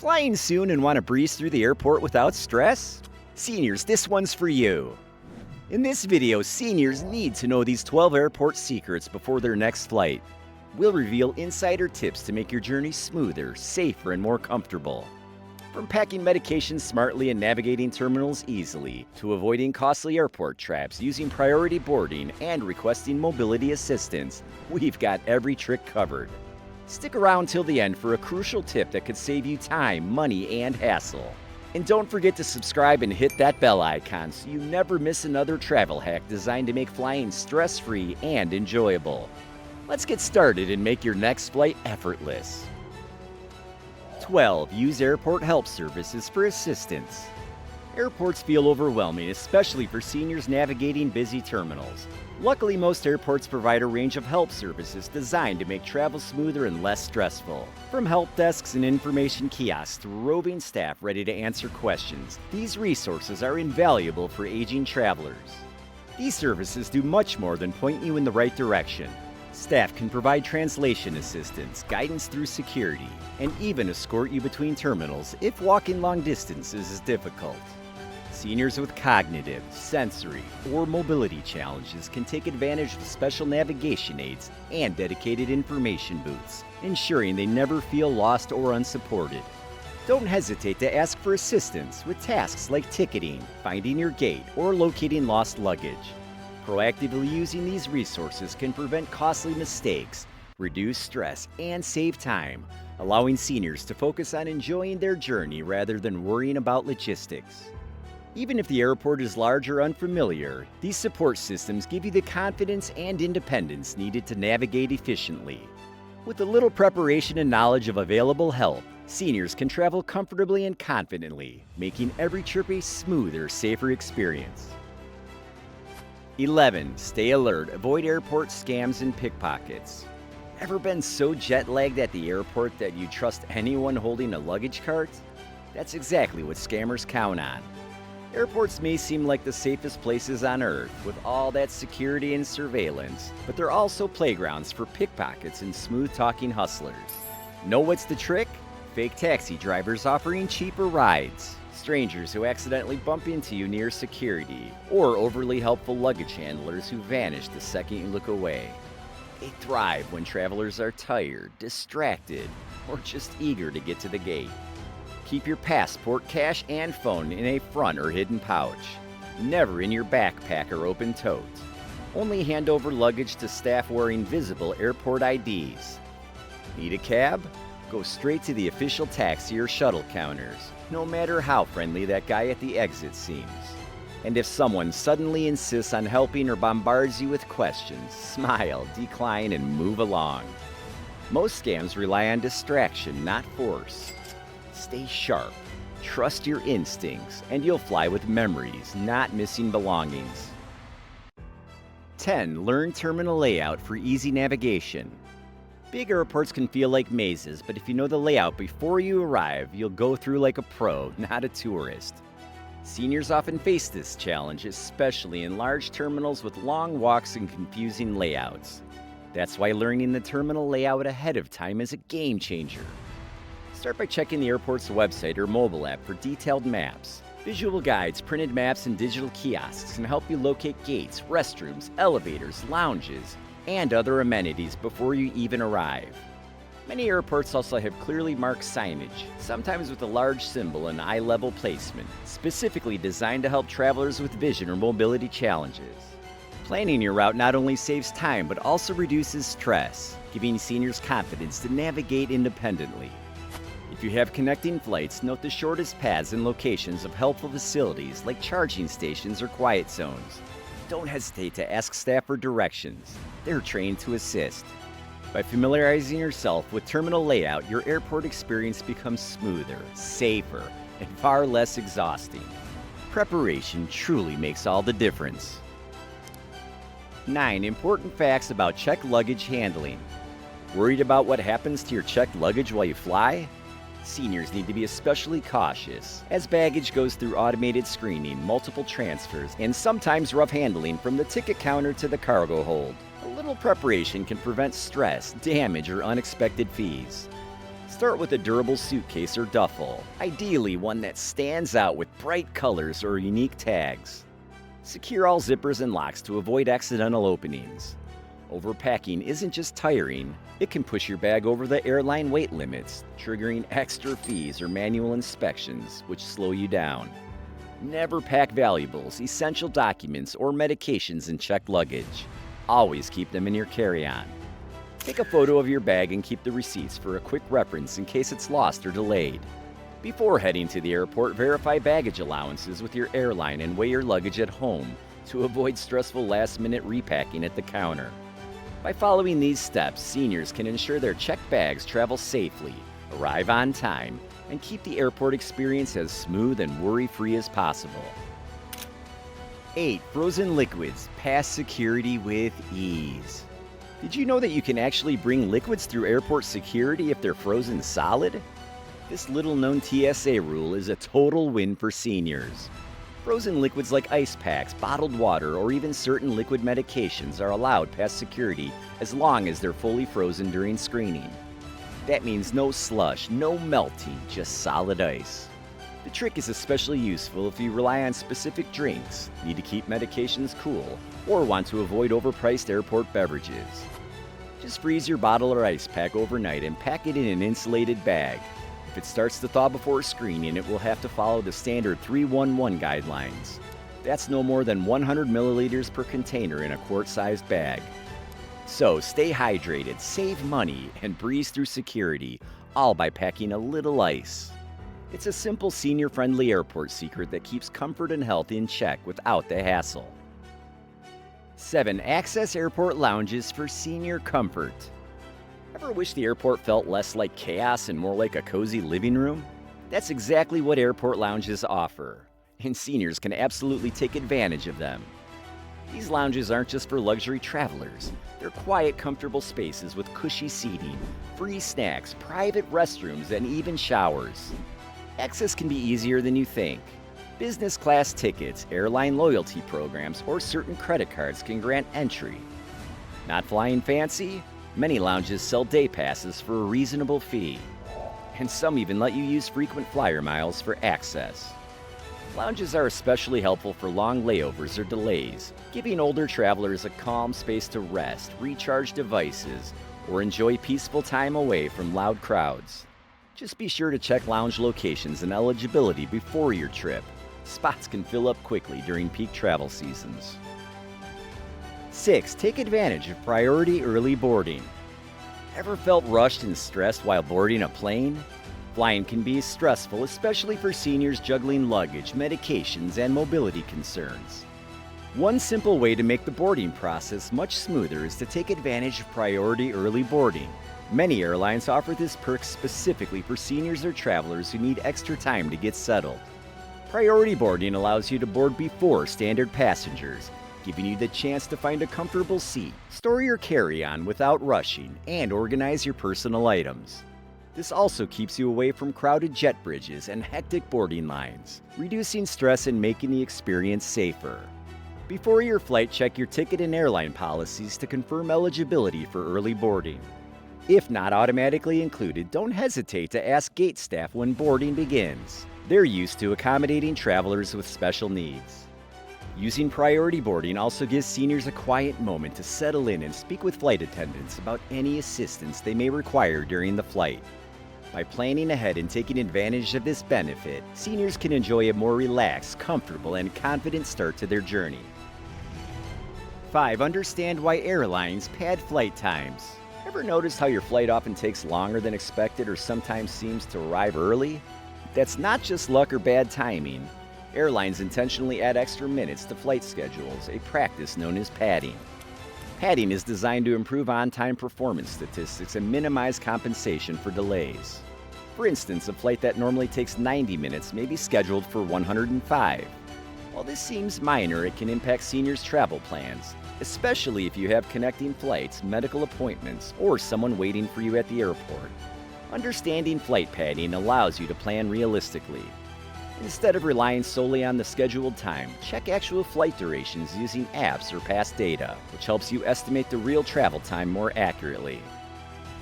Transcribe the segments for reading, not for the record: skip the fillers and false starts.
Flying soon and want to breeze through the airport without stress? Seniors, this one's for you. In this video, seniors need to know these 12 airport secrets before their next flight. We'll reveal insider tips to make your journey smoother, safer, and more comfortable. From packing medications smartly and navigating terminals easily, to avoiding costly airport traps, using priority boarding, and requesting mobility assistance, we've got every trick covered. Stick around till the end for a crucial tip that could save you time, money, and hassle. And don't forget to subscribe and hit that bell icon so you never miss another travel hack designed to make flying stress-free and enjoyable. Let's get started and make your next flight effortless. 12. Use airport help services for assistance. Airports feel overwhelming, especially for seniors navigating busy terminals. Luckily, most airports provide a range of help services designed to make travel smoother and less stressful. From help desks and information kiosks to roving staff ready to answer questions, these resources are invaluable for aging travelers. These services do much more than point you in the right direction. Staff can provide translation assistance, guidance through security, and even escort you between terminals if walking long distances is difficult. Seniors with cognitive, sensory, or mobility challenges can take advantage of special navigation aids and dedicated information booths, ensuring they never feel lost or unsupported. Don't hesitate to ask for assistance with tasks like ticketing, finding your gate, or locating lost luggage. Proactively using these resources can prevent costly mistakes, reduce stress, and save time, allowing seniors to focus on enjoying their journey rather than worrying about logistics. Even if the airport is large or unfamiliar, these support systems give you the confidence and independence needed to navigate efficiently. With a little preparation and knowledge of available help, seniors can travel comfortably and confidently, making every trip a smoother, safer experience. 11. Stay alert. Avoid airport scams and pickpockets. Ever been so jet-lagged at the airport that you trust anyone holding a luggage cart? That's exactly what scammers count on. Airports may seem like the safest places on Earth with all that security and surveillance, but they're also playgrounds for pickpockets and smooth-talking hustlers. Know what's the trick? Fake taxi drivers offering cheaper rides, strangers who accidentally bump into you near security, or overly helpful luggage handlers who vanish the second you look away. They thrive when travelers are tired, distracted, or just eager to get to the gate. Keep your passport, cash, and phone in a front or hidden pouch, never in your backpack or open tote. Only hand over luggage to staff wearing visible airport IDs. Need a cab? Go straight to the official taxi or shuttle counters, no matter how friendly that guy at the exit seems. And if someone suddenly insists on helping or bombards you with questions, smile, decline, and move along. Most scams rely on distraction, not force. Stay sharp, trust your instincts, and you'll fly with memories, not missing belongings. 10. Learn terminal layout for easy navigation. Big airports can feel like mazes, but if you know the layout before you arrive, you'll go through like a pro, not a tourist. Seniors often face this challenge, especially in large terminals with long walks and confusing layouts. That's why learning the terminal layout ahead of time is a game changer. Start by checking the airport's website or mobile app for detailed maps. Visual guides, printed maps, and digital kiosks can help you locate gates, restrooms, elevators, lounges, and other amenities before you even arrive. Many airports also have clearly marked signage, sometimes with a large symbol and eye-level placement, specifically designed to help travelers with vision or mobility challenges. Planning your route not only saves time, but also reduces stress, giving seniors confidence to navigate independently. If you have connecting flights, note the shortest paths and locations of helpful facilities like charging stations or quiet zones. Don't hesitate to ask staff for directions. They're trained to assist. By familiarizing yourself with terminal layout, your airport experience becomes smoother, safer, and far less exhausting. Preparation truly makes all the difference. 9. Important facts about checked luggage handling. Worried about what happens to your checked luggage while you fly? Seniors need to be especially cautious, as baggage goes through automated screening, multiple transfers, and sometimes rough handling from the ticket counter to the cargo hold. A little preparation can prevent stress, damage, or unexpected fees. Start with a durable suitcase or duffel, ideally one that stands out with bright colors or unique tags. Secure all zippers and locks to avoid accidental openings. Overpacking isn't just tiring, it can push your bag over the airline weight limits, triggering extra fees or manual inspections, which slow you down. Never pack valuables, essential documents, or medications in checked luggage. Always keep them in your carry-on. Take a photo of your bag and keep the receipts for a quick reference in case it's lost or delayed. Before heading to the airport, verify baggage allowances with your airline and weigh your luggage at home to avoid stressful last-minute repacking at the counter. By following these steps, seniors can ensure their checked bags travel safely, arrive on time, and keep the airport experience as smooth and worry-free as possible. 8. Frozen liquids pass security with ease. Did you know that you can actually bring liquids through airport security if they're frozen solid? This little-known TSA rule is a total win for seniors. Frozen liquids like ice packs, bottled water, or even certain liquid medications are allowed past security as long as they're fully frozen during screening. That means no slush, no melting, just solid ice. The trick is especially useful if you rely on specific drinks, need to keep medications cool, or want to avoid overpriced airport beverages. Just freeze your bottle or ice pack overnight and pack it in an insulated bag. If it starts to thaw before screening, it will have to follow the standard 311 guidelines. That's no more than 100 milliliters per container in a quart-sized bag. So stay hydrated, save money, and breeze through security, all by packing a little ice. It's a simple senior-friendly airport secret that keeps comfort and health in check without the hassle. 7. Access airport lounges for senior comfort. Ever wish the airport felt less like chaos and more like a cozy living room? That's exactly what airport lounges offer, and seniors can absolutely take advantage of them. These lounges aren't just for luxury travelers. They're quiet, comfortable spaces with cushy seating, free snacks, private restrooms, and even showers. Access can be easier than you think. Business class tickets, airline loyalty programs, or certain credit cards can grant entry. Not flying fancy? Many lounges sell day passes for a reasonable fee, and some even let you use frequent flyer miles for access. Lounges are especially helpful for long layovers or delays, giving older travelers a calm space to rest, recharge devices, or enjoy peaceful time away from loud crowds. Just be sure to check lounge locations and eligibility before your trip. Spots can fill up quickly during peak travel seasons. 6. Take advantage of priority early boarding. Ever felt rushed and stressed while boarding a plane? Flying can be stressful, especially for seniors juggling luggage, medications, and mobility concerns. One simple way to make the boarding process much smoother is to take advantage of priority early boarding. Many airlines offer this perk specifically for seniors or travelers who need extra time to get settled. Priority boarding allows you to board before standard passengers, giving you the chance to find a comfortable seat, store your carry-on without rushing, and organize your personal items. This also keeps you away from crowded jet bridges and hectic boarding lines, reducing stress and making the experience safer. Before your flight, check your ticket and airline policies to confirm eligibility for early boarding. If not automatically included, don't hesitate to ask gate staff when boarding begins. They're used to accommodating travelers with special needs. Using priority boarding also gives seniors a quiet moment to settle in and speak with flight attendants about any assistance they may require during the flight. By planning ahead and taking advantage of this benefit, seniors can enjoy a more relaxed, comfortable, and confident start to their journey. 5. Understand why airlines pad flight times. Ever noticed how your flight often takes longer than expected or sometimes seems to arrive early? That's not just luck or bad timing. Airlines intentionally add extra minutes to flight schedules, a practice known as padding. Padding is designed to improve on-time performance statistics and minimize compensation for delays. For instance, a flight that normally takes 90 minutes may be scheduled for 105. While this seems minor, it can impact seniors' travel plans, especially if you have connecting flights, medical appointments, or someone waiting for you at the airport. Understanding flight padding allows you to plan realistically. Instead of relying solely on the scheduled time, check actual flight durations using apps or past data, which helps you estimate the real travel time more accurately.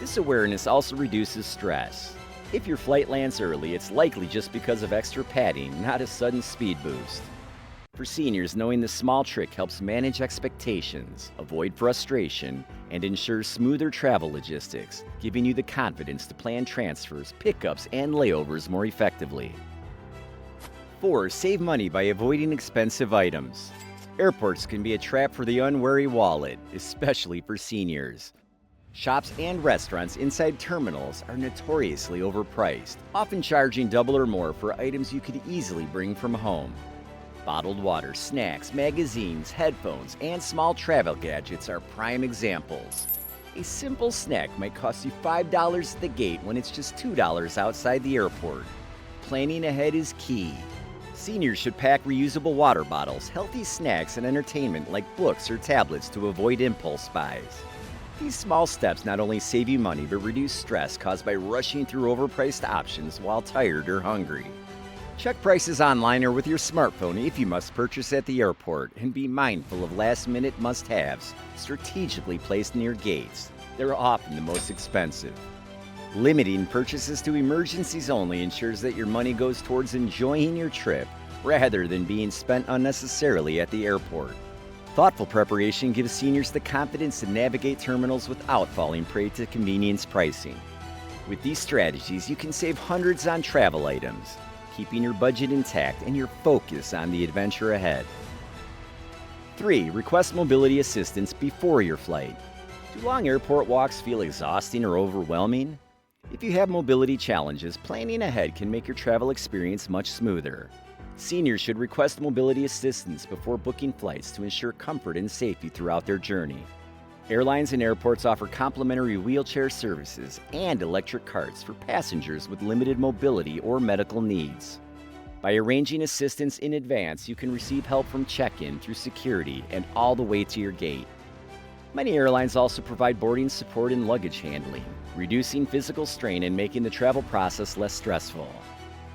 This awareness also reduces stress. If your flight lands early, it's likely just because of extra padding, not a sudden speed boost. For seniors, knowing this small trick helps manage expectations, avoid frustration, and ensure smoother travel logistics, giving you the confidence to plan transfers, pickups, and layovers more effectively. 4. Save money by avoiding expensive items. Airports can be a trap for the unwary wallet, especially for seniors. Shops and restaurants inside terminals are notoriously overpriced, often charging double or more for items you could easily bring from home. Bottled water, snacks, magazines, headphones, and small travel gadgets are prime examples. A simple snack might cost you $5 at the gate when it's just $2 outside the airport. Planning ahead is key. Seniors should pack reusable water bottles, healthy snacks, and entertainment like books or tablets to avoid impulse buys. These small steps not only save you money but reduce stress caused by rushing through overpriced options while tired or hungry. Check prices online or with your smartphone if you must purchase at the airport, and be mindful of last-minute must-haves strategically placed near gates. They're often the most expensive. Limiting purchases to emergencies only ensures that your money goes towards enjoying your trip rather than being spent unnecessarily at the airport. Thoughtful preparation gives seniors the confidence to navigate terminals without falling prey to convenience pricing. With these strategies, you can save hundreds on travel items, keeping your budget intact and your focus on the adventure ahead. 3. Request mobility assistance before your flight. Do long airport walks feel exhausting or overwhelming? If you have mobility challenges, planning ahead can make your travel experience much smoother. Seniors should request mobility assistance before booking flights to ensure comfort and safety throughout their journey. Airlines and airports offer complimentary wheelchair services and electric carts for passengers with limited mobility or medical needs. By arranging assistance in advance, you can receive help from check-in through security and all the way to your gate. Many airlines also provide boarding support and luggage handling, reducing physical strain and making the travel process less stressful.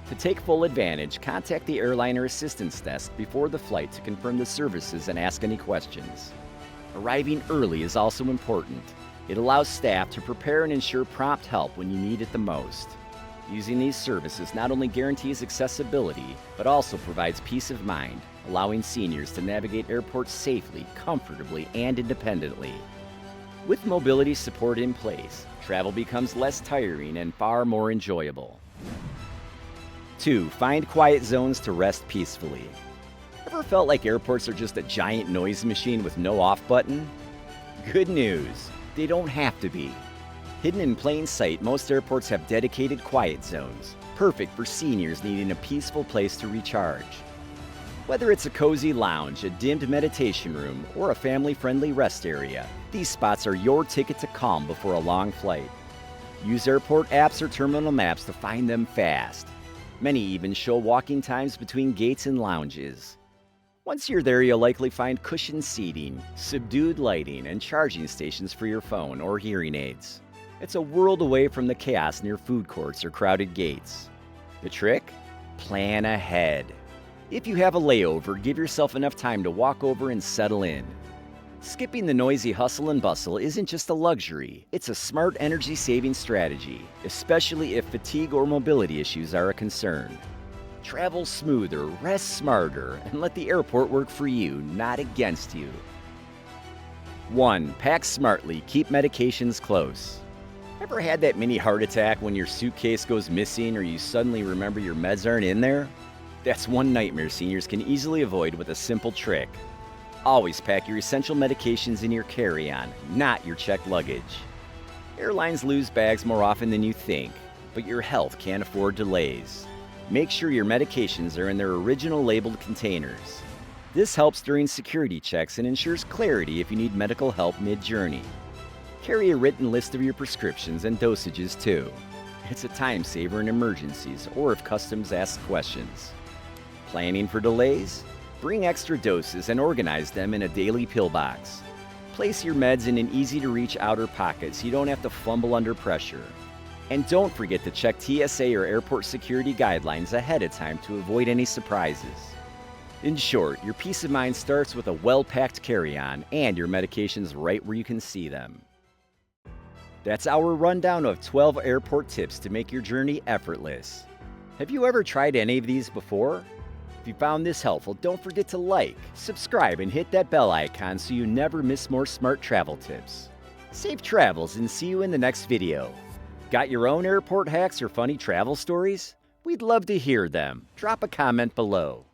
To take full advantage, contact the airliner assistance desk before the flight to confirm the services and ask any questions. Arriving early is also important. It allows staff to prepare and ensure prompt help when you need it the most. Using these services not only guarantees accessibility, but also provides peace of mind, allowing seniors to navigate airports safely, comfortably, and independently. With mobility support in place, travel becomes less tiring and far more enjoyable. 2. Find quiet zones to rest peacefully. Ever felt like airports are just a giant noise machine with no off button? Good news, they don't have to be. Hidden in plain sight, most airports have dedicated quiet zones, perfect for seniors needing a peaceful place to recharge. Whether it's a cozy lounge, a dimmed meditation room, or a family-friendly rest area, these spots are your ticket to calm before a long flight. Use airport apps or terminal maps to find them fast. Many even show walking times between gates and lounges. Once you're there, you'll likely find cushioned seating, subdued lighting, and charging stations for your phone or hearing aids. It's a world away from the chaos near food courts or crowded gates. The trick? Plan ahead. If you have a layover, give yourself enough time to walk over and settle in. Skipping the noisy hustle and bustle isn't just a luxury, it's a smart energy-saving strategy, especially if fatigue or mobility issues are a concern. Travel smoother, rest smarter, and let the airport work for you, not against you. 1. Pack smartly, keep medications close. Ever had that mini heart attack when your suitcase goes missing or you suddenly remember your meds aren't in there? That's one nightmare seniors can easily avoid with a simple trick. Always pack your essential medications in your carry-on, not your checked luggage. Airlines lose bags more often than you think, but your health can't afford delays. Make sure your medications are in their original labeled containers. This helps during security checks and ensures clarity if you need medical help mid-journey. Carry a written list of your prescriptions and dosages too. It's a time saver in emergencies or if customs asks questions. Planning for delays? Bring extra doses and organize them in a daily pill box. Place your meds in an easy-to-reach outer pocket so you don't have to fumble under pressure. And don't forget to check TSA or airport security guidelines ahead of time to avoid any surprises. In short, your peace of mind starts with a well-packed carry-on and your medications right where you can see them. That's our rundown of 12 airport tips to make your journey effortless. Have you ever tried any of these before? If you found this helpful, don't forget to like, subscribe, and hit that bell icon so you never miss more smart travel tips. Safe travels and see you in the next video. Got your own airport hacks or funny travel stories? We'd love to hear them. Drop a comment below.